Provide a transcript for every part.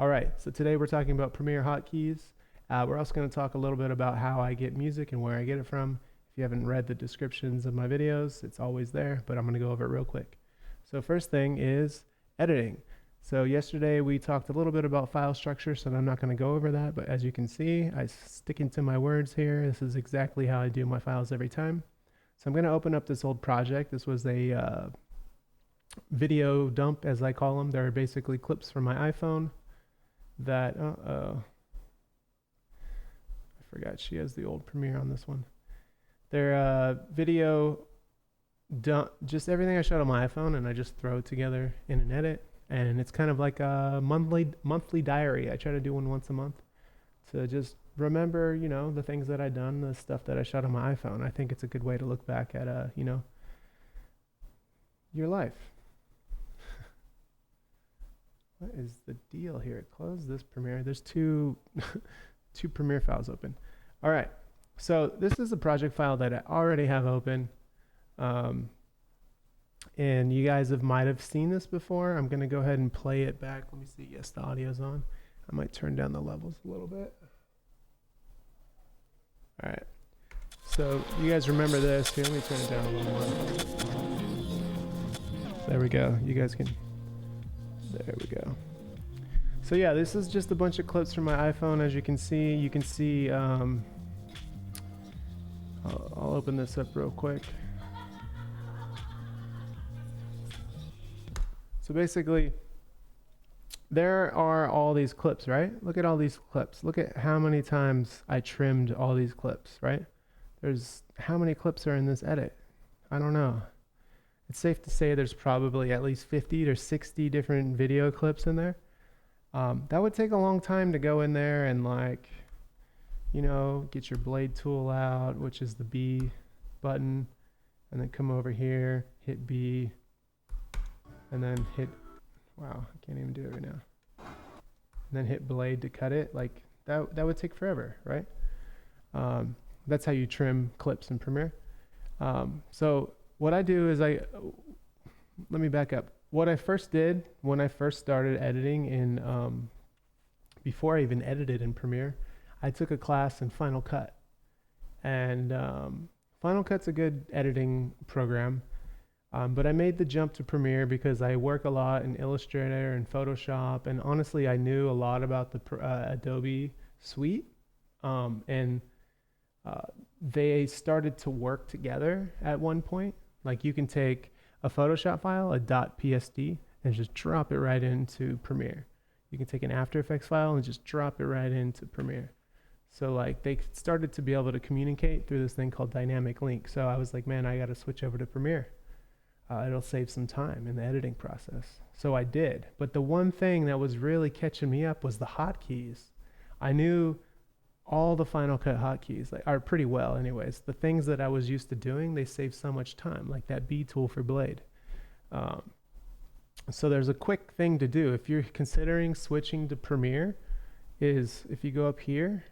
All right, so today we're talking about Premiere Hotkeys. We're also going to talk a little bit about how I get music and where I get it from. If you haven't read the descriptions of my videos, it's always there, but I'm going to go over it real quick. So first thing is editing. So yesterday we talked a little bit about file structure, so I'm not going to go over that, but as you can see, I sticking to my words here. This is exactly how I do my files every time. So I'm going to open up this old project. This was a video dump, as I call them. They're basically clips from my iPhone that, I forgot she has the old Premiere on this one. They're video dump, just everything I shot on my iPhone, and I just throw it together in an edit. And it's kind of like a monthly diary. I try to do one once a month to just remember, the things that I've done, the stuff that I shot on my iPhone. I think it's a good way to look back at, your life. What is the deal here? Close this Premiere. There's two Premiere files open. All right. So this is a project file that I already have open. And you guys might have seen this before. I'm going to go ahead and play it back. Let me see. Yes, the audio's on. I might turn down the levels a little bit. All right. So you guys remember this. Here, let me turn it down a little more. There we go. You guys can... There we go. So yeah, this is just a bunch of clips from my iPhone. As you can see, I'll open this up real quick. So basically, there are all these clips, right? Look at all these clips. Look at how many times I trimmed all these clips, right? There's how many clips are in this edit? I don't know. It's safe to say there's probably at least 50 or 60 different video clips in there. That would take a long time to go in there and get your blade tool out, which is the B button, and then come over here, hit B, and then hit, wow, I can't even do it right now. And then hit blade to cut it. Like that would take forever, right? That's how you trim clips in Premiere. So what I do is let me back up. What I first did when I first started editing before I even edited in Premiere, I took a class in Final Cut. And Final Cut's a good editing program, but I made the jump to Premiere because I work a lot in Illustrator and Photoshop, and honestly, I knew a lot about the Adobe suite, and they started to work together at one point. Like you can take a Photoshop file, a .psd, and just drop it right into Premiere. You can take an After Effects file and just drop it right into Premiere. So like they started to be able to communicate through this thing called dynamic link. So I was like, man, I got to switch over to Premiere. It'll save some time in the editing process. So I did. But the one thing that was really catching me up was the hotkeys. I knew all the Final Cut hotkeys, are pretty well anyways. The things that I was used to doing, they save so much time, like that B tool for blade. So there's a quick thing to do if you're considering switching to Premiere, is if you go up here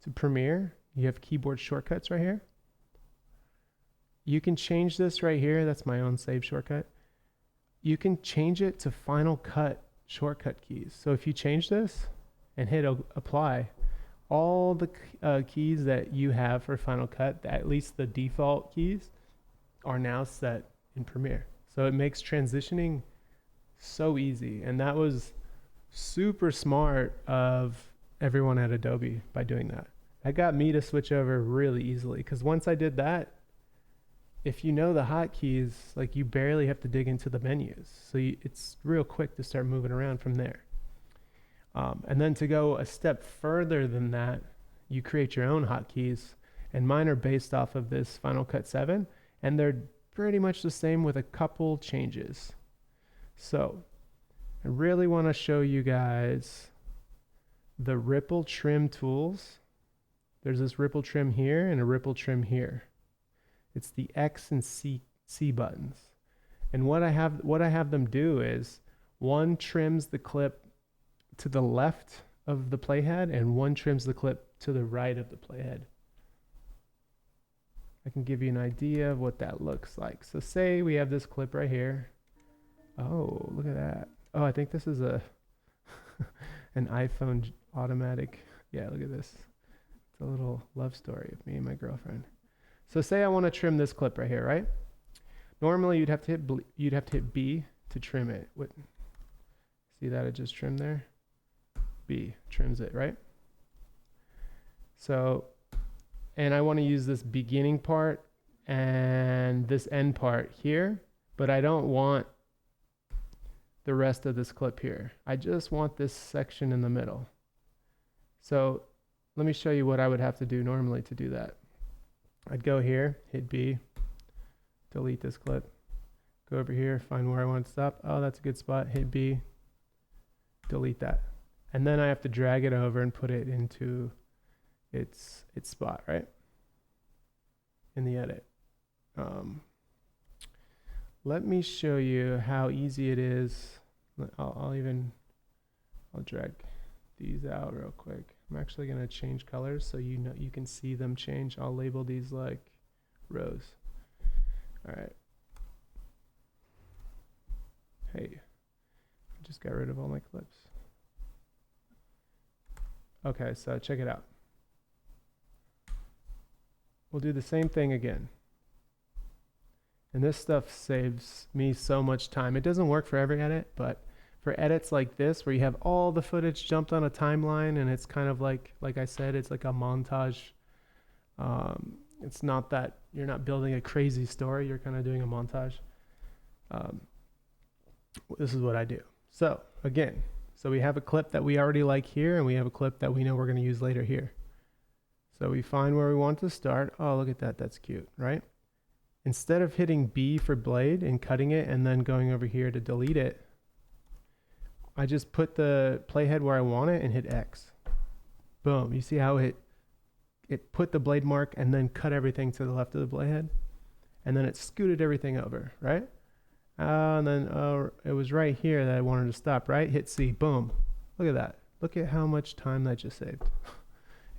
to Premiere, you have keyboard shortcuts right here. You can change this right here. That's my own save shortcut. You can change it to Final Cut shortcut keys. So if you change this and hit apply, all the keys that you have for Final Cut, at least the default keys, are now set in Premiere. So it makes transitioning so easy. And that was super smart of everyone at Adobe by doing that. That got me to switch over really easily, because once I did that, if you know the hotkeys, like you barely have to dig into the menus. So it's real quick to start moving around from there. And then to go a step further than that, you create your own hotkeys, and mine are based off of this Final Cut 7, and they're pretty much the same with a couple changes. So I really want to show you guys the ripple trim tools. There's this ripple trim here and a ripple trim here. It's the X and C buttons. And what I have them do is, one trims the clip to the left of the playhead, and one trims the clip to the right of the playhead. I can give you an idea of what that looks like. So say we have this clip right here. Oh, look at that. Oh, I think this is a An iPhone automatic. Yeah, look at this. It's a little love story of me and my girlfriend. So say I want to trim this clip right here, right? Normally you'd have to hit B to trim it. See that it just trimmed there? B trims it, right? So, and I want to use this beginning part and this end part here, but I don't want the rest of this clip here. I just want this section in the middle. So let me show you what I would have to do normally to do that. I'd go here, hit B, delete this clip, go over here, find where I want to stop. Oh, that's a good spot. Hit B, delete that. And then I have to drag it over and put it into its spot, right? In the edit. Let me show you how easy it is. I'll drag these out real quick. I'm actually going to change colors so you can see them change. I'll label these like rows. All right. Hey, I just got rid of all my clips. Okay, so check it out. We'll do the same thing again. And this stuff saves me so much time. It doesn't work for every edit, but for edits like this, where you have all the footage jumped on a timeline, and it's kind of like I said, it's like a montage. It's not that you're not building a crazy story, you're kind of doing a montage. This is what I do. So again, so we have a clip that we already like here, and we have a clip that we know we're going to use later here. So we find where we want to start. Oh, look at that. That's cute, right? Instead of hitting B for blade and cutting it and then going over here to delete it, I just put the playhead where I want it and hit X. Boom. You see how it put the blade mark and then cut everything to the left of the playhead? And then it scooted everything over, right? And then it was right here that I wanted to stop, right? Hit C. Boom. Look at that. Look at how much time that just saved.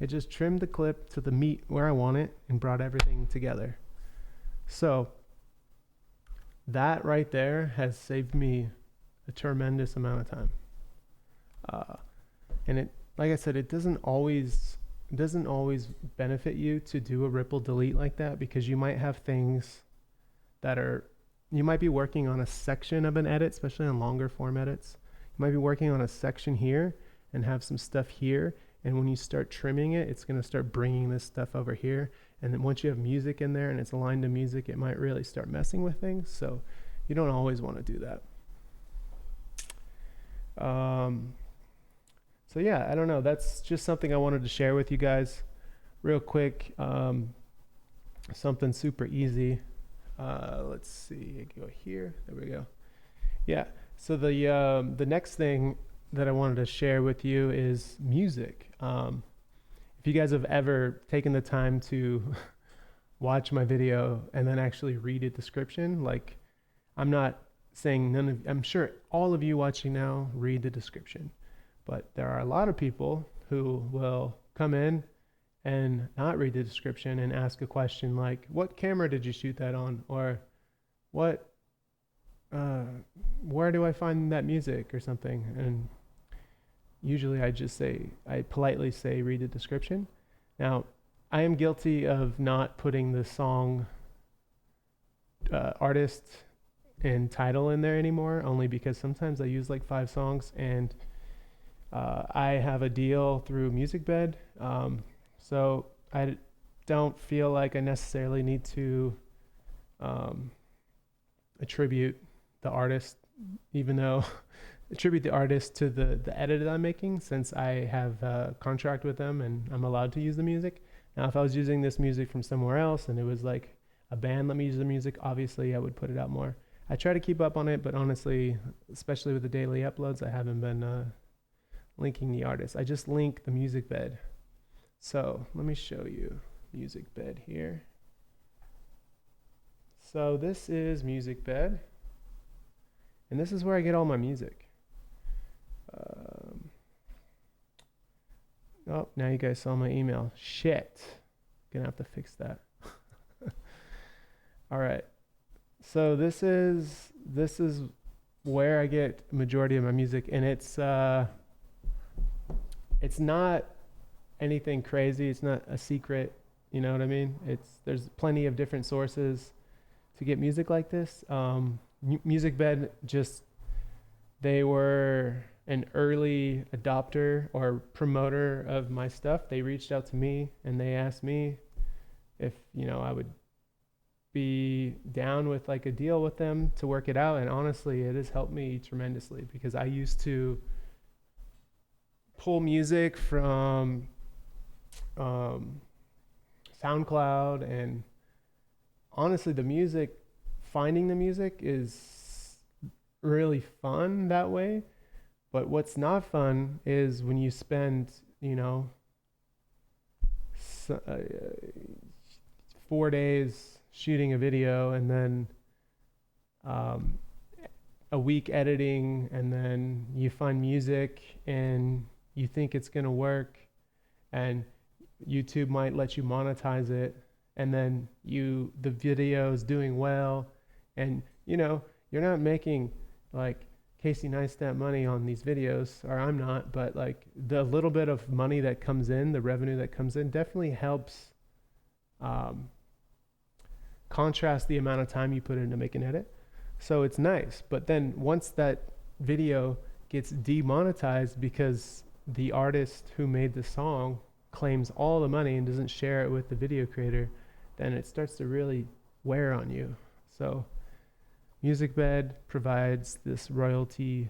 It just trimmed the clip to the meat where I want it and brought everything together. So that right there has saved me a tremendous amount of time. And it, like I said, it doesn't always benefit you to do a ripple delete like that, because you might have things that you might be working on a section of an edit, especially on longer form edits. You might be working on a section here and have some stuff here. And when you start trimming it, it's going to start bringing this stuff over here. And then once you have music in there and it's aligned to music, it might really start messing with things. So you don't always want to do that. So yeah, I don't know. That's just something I wanted to share with you guys real quick. Something super easy. Let's see, go here. There we go. Yeah. So the next thing that I wanted to share with you is music. If you guys have ever taken the time to watch my video and then actually read a description, like, I'm not saying I'm sure all of you watching now read the description, but there are a lot of people who will come in and not read the description and ask a question like, what camera did you shoot that on? Or where do I find that music or something? And usually I politely say, read the description. Now, I am guilty of not putting the song artist and title in there anymore, only because sometimes I use like 5 songs, and I have a deal through MusicBed. So I don't feel like I necessarily need to attribute the artist, even though attribute the artist to the edit that I'm making, since I have a contract with them and I'm allowed to use the music. Now, if I was using this music from somewhere else and it was like a band let me use the music, obviously I would put it out more. I try to keep up on it, but honestly, especially with the daily uploads, I haven't been linking the artist. I just link the music bed. So let me show you music bed here. So this is music bed, and this is where I get all my music. Oh, now you guys saw my email. Shit. Gonna have to fix that. All right. So this is where I get majority of my music, and it's it's not anything crazy. It's not a secret. You know what I mean? There's plenty of different sources to get music like this. Music Bed they were an early adopter or promoter of my stuff. They reached out to me and they asked me if, I would be down with like a deal with them to work it out. And honestly, it has helped me tremendously because I used to pull music from SoundCloud, and honestly, finding the music is really fun that way. But what's not fun is when you spend, 4 days shooting a video and then a week editing, and then you find music and you think it's going to work and YouTube might let you monetize it, and then the video is doing well, and you're not making like Casey Neistat money on these videos, or I'm not, but like the little bit of money that comes in, the revenue that comes in definitely helps contrast the amount of time you put in to make an edit. So it's nice. But then once that video gets demonetized because the artist who made the song claims all the money and doesn't share it with the video creator, then it starts to really wear on you. So MusicBed provides this royalty.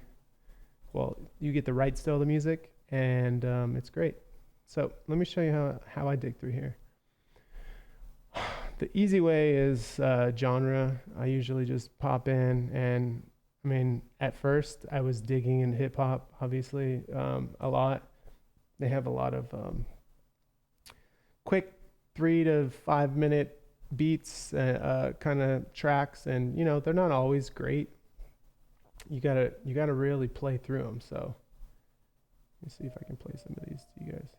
Well, you get the rights to all the music, and it's great. So let me show you how I dig through here. The easy way is genre. I usually just pop in, and at first I was digging in hip hop, obviously, a lot. They have a lot of quick 3 to 5 minute beats, kind of tracks, and they're not always great. You gotta really play through them. So let me see if I can play some of these to you guys.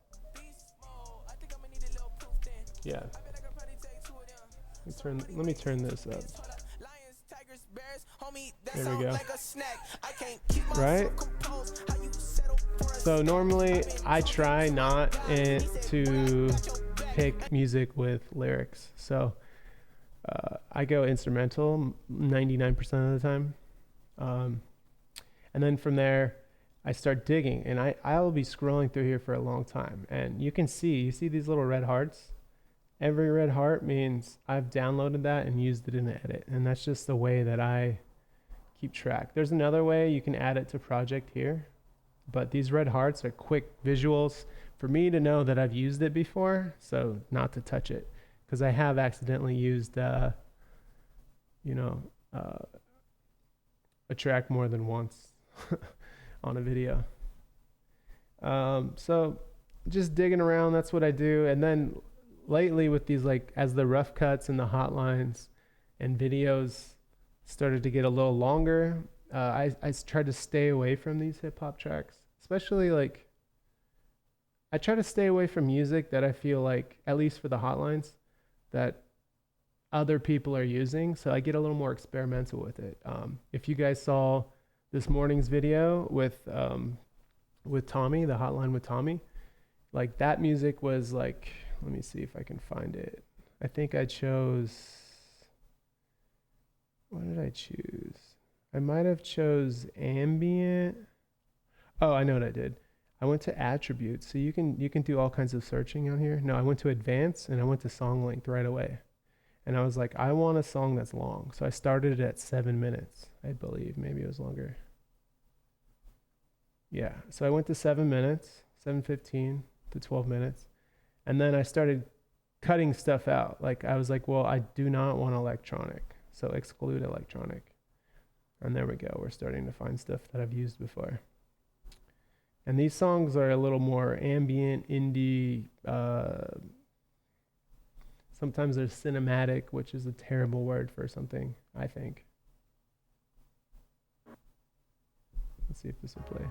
Yeah. Let me turn this up. There we go. Right? So normally I try not to pick music with lyrics. So I go instrumental 99% of the time. And then from there, I start digging, and I'll be scrolling through here for a long time. And you see these little red hearts? Every red heart means I've downloaded that and used it in the edit. And that's just the way that I keep track. There's another way you can add it to project here, but these red hearts are quick visuals for me to know that I've used it before, so not to touch it, because I have accidentally used a track more than once on a video. So just digging around, that's what I do. And then lately with these, like, as the rough cuts and the hotlines and videos started to get a little longer, I tried to stay away from these hip hop tracks, especially like I try to stay away from music that I feel like, at least for the hotlines, that other people are using. So I get a little more experimental with it. If you guys saw this morning's video with Tommy, the hotline with Tommy, like that music was like, let me see if I can find it. I think I chose, what did I choose? I might have chose ambient. Oh, I know what I did. I went to attributes. So you can do all kinds of searching on here. No, I went to advanced, and I went to song length right away. And I was like, I want a song that's long. So I started it at 7 minutes, I believe. Maybe it was longer. Yeah. So I went to 7 minutes, 7:15 to 12 minutes. And then I started cutting stuff out. Like I was like, well, I do not want electronic. So exclude electronic. And there we go. We're starting to find stuff that I've used before. And these songs are a little more ambient, indie. Sometimes they're cinematic, which is a terrible word for something, I think. Let's see if this will play.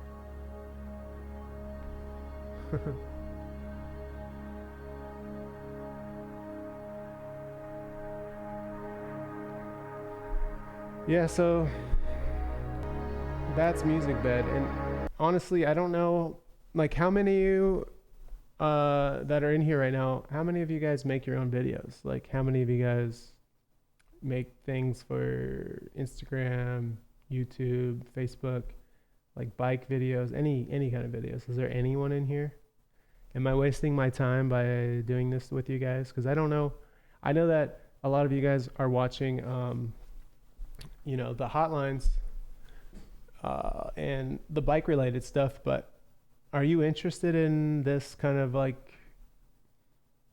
Yeah, so that's MusicBed. And honestly, I don't know like how many of you that are in here right now, how many of you guys make your own videos? Like how many of you guys make things for Instagram, YouTube, Facebook, like bike videos, any kind of videos? Is there anyone in here? Am I wasting my time by doing this with you guys? Because I don't know. I know that a lot of you guys are watching, the hotlines and the bike related stuff, but are you interested in this kind of like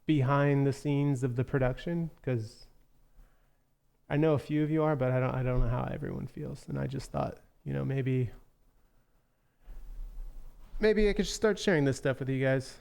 behind the scenes of the production? Because I know a few of you are, but I don't know how everyone feels. And I just thought, maybe I could just start sharing this stuff with you guys.